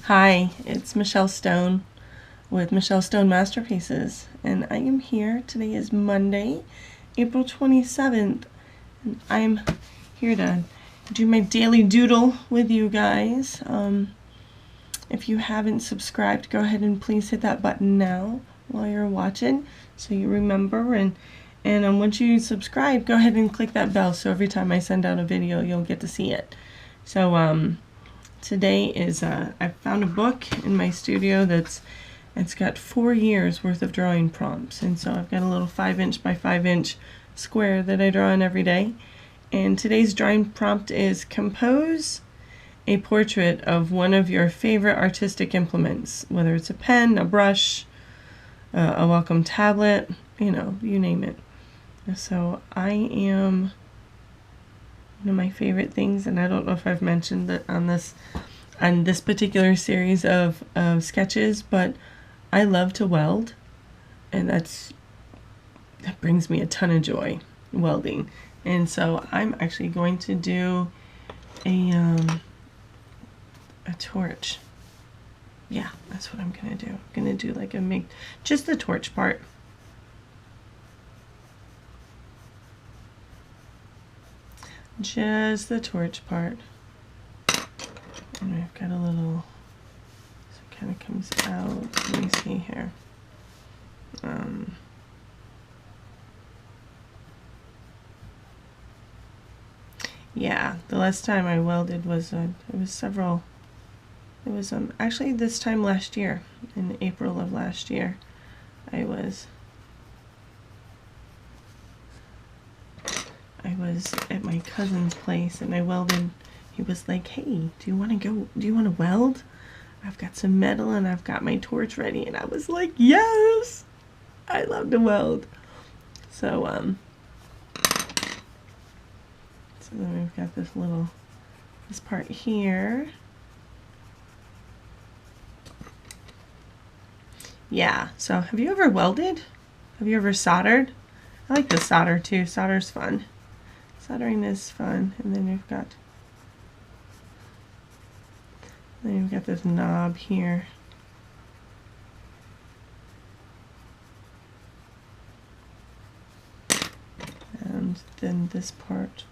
Hi, it's Michelle Stone with Michelle Stone Masterpieces, and I am here. Today is Monday, April 27th, and I'm here to do my daily doodle with you guys. If you haven't subscribed, go ahead and please hit that button now while you're watching so you remember, and once you subscribe, go ahead and click that bell so every time I send out a video you'll get to see it. So today is I found a book in my studio it's got 4 years worth of drawing prompts, and so I've got a little 5" by 5" square that I draw in every day. And today's drawing prompt is compose a portrait of one of your favorite artistic implements, whether it's a pen, a brush, a Wacom tablet, you name it. So one of my favorite things, and I don't know if I've mentioned that on this particular series of sketches, but I love to weld, and that brings me a ton of joy, welding. And so I'm actually going to do a torch. Yeah, that's what I'm gonna do. I'm gonna do like just the torch part. Just the torch part. And I've got a little, so it kind of comes out. Let me see here. Yeah, the last time I welded was actually this time last year, in April of last year. I was at my cousin's place and I welded. He was like, "Hey, do you want to weld? I've got some metal and I've got my torch ready." And I was like, "Yes, I love to weld." So then we've got this part here. Yeah, so have you ever welded? Have you ever soldered? I like to solder too. Solder's fun. Soldering is fun. And then we've got this knob here. And then this part.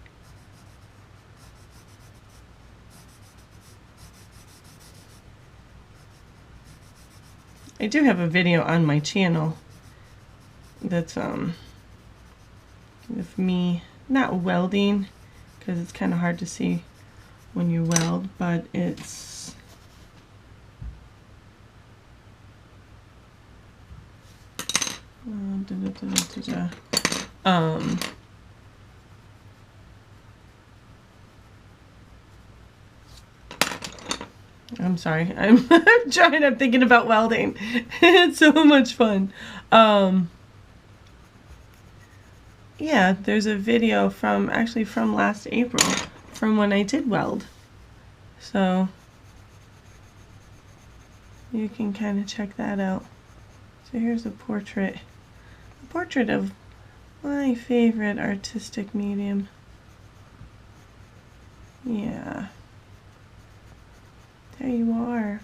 I do have a video on my channel that's with me not welding, because it's kind of hard to see when you weld, but it's I'm sorry, I'm thinking about welding. It's so much fun. Yeah, there's a video from last April, from when I did weld. So you can kind of check that out. So here's a portrait of my favorite artistic medium. Yeah. There you are.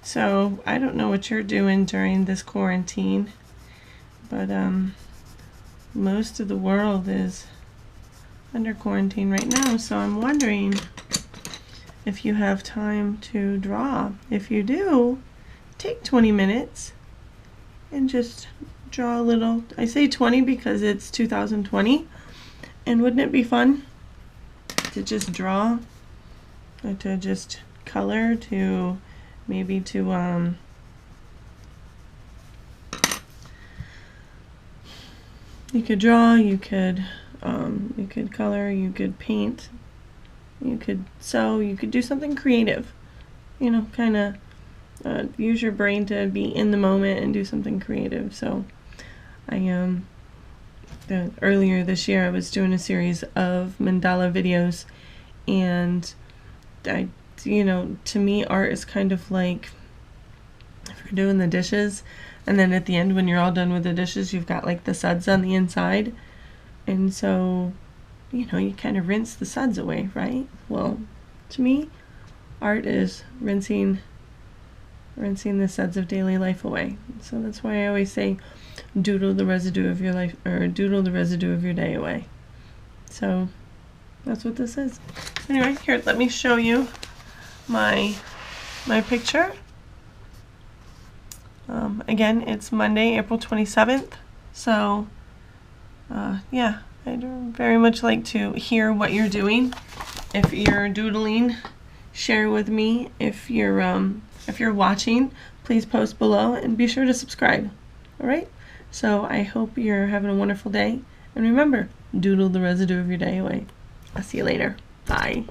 So I don't know what you're doing during this quarantine, but most of the world is under quarantine right now, so I'm wondering if you have time to draw. If you do, take 20 minutes and just draw a little. I say 20 because it's 2020, and wouldn't it be fun to just draw, or to just color, to maybe to you could draw, you could color, you could paint, you could sew, you could do something creative, kind of use your brain to be in the moment and do something creative. So earlier this year I was doing a series of mandala videos, and to me art is kind of like, if you're doing the dishes and then at the end when you're all done with the dishes you've got like the suds on the inside, and so you know, you kind of rinse the suds away, right? Well, to me, art is rinsing the suds of daily life away. So that's why I always say doodle the residue of your life, or doodle the residue of your day away. So that's what this is. Anyway, here, let me show you my picture. Again, it's Monday, April 27th. So yeah, I'd very much like to hear what you're doing. If you're doodling, share with me. If you're watching, please post below and be sure to subscribe. All right? So I hope you're having a wonderful day. And remember, doodle the residue of your day away. I'll see you later. Bye.